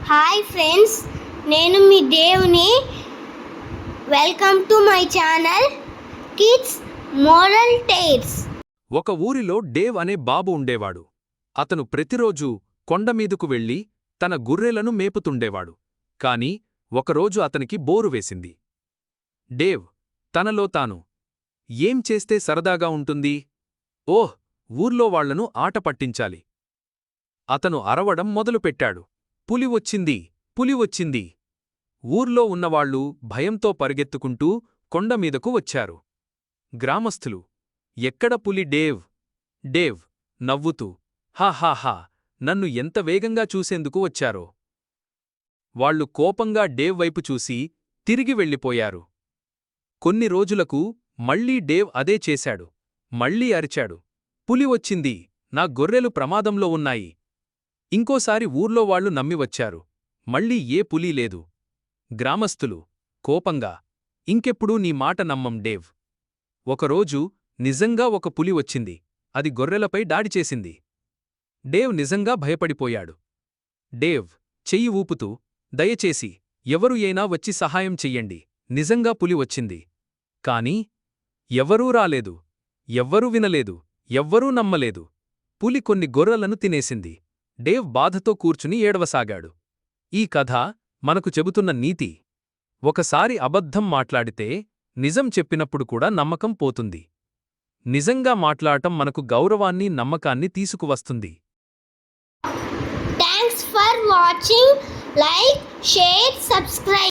Hi friends, నేను మీ దేవుని. Welcome to my channel kids moral tales. ఒక ఊరిలో డేవ్ అనే బాబు ఉండేవాడు. అతను ప్రతిరోజూ కొండమీదుకు వెళ్లి తన గుర్రెలను మేపుతుండేవాడు. కాని ఒకరోజు అతనికి బోరు వేసింది. డేవ్ తనలో తాను, ఏం చేస్తే సరదాగా ఉంటుంది? ఓహ్, ఊర్లో వాళ్లను ఆట పట్టించాలి. అతను అరవడం మొదలుపెట్టాడు. పులి వచ్చింది, పులి వచ్చింది. ఊర్లో ఉన్నవాళ్లు భయంతో పరిగెత్తుకుంటూ కొండమీదకు వచ్చారు. గ్రామస్థులు, ఎక్కడ పులి డేవ్? డేవ్ నవ్వుతూ, హాహాహా, నన్ను ఎంత వేగంగా చూసేందుకు వచ్చారో. వాళ్లు కోపంగా డేవ్ వైపు చూసి తిరిగి వెళ్ళిపోయారు. కొన్ని రోజులకు మళ్లీ డేవ్ అదే చేశాడు. మళ్లీ అరిచాడు, పులి వచ్చింది, నా గొర్రెలు ప్రమాదంలో ఉన్నాయి. ఇంకోసారి ఊర్లో వాళ్లు నమ్మివచ్చారు. మళ్లీ ఏ పులీ లేదు. గ్రామస్థులు కోపంగా, ఇంకెప్పుడూ నీ మాట నమ్మం డేవ్. ఒకరోజు నిజంగా ఒక పులి వచ్చింది. అది గొర్రెలపై దాడి చేసింది. డేవ్ నిజంగా భయపడిపోయాడు. డేవ్ చెయ్యి ఊపుతూ, దయచేసి ఎవరు అయినా వచ్చి సహాయం చెయ్యండి, నిజంగా పులి వచ్చింది. కాని ఎవ్వరూ రాలేదు. ఎవ్వరూ వినలేదు. ఎవ్వరూ నమ్మలేదు. పులి కొన్ని గొర్రెలను తినేసింది. డేవ్ బాధతో కూర్చుని ఏడవసాగాడు. ఈ కథ మనకు చెబుతున్న నీతి: ఒకసారి అబద్ధం మాట్లాడితే నిజం చెప్పినప్పుడు కూడా నమ్మకం పోతుంది. నిజంగా మాట్లాడటం మనకు గౌరవాన్ని, నమ్మకాన్ని తీసుకువస్తుంది. Thanks for watching. Like, share, subscribe.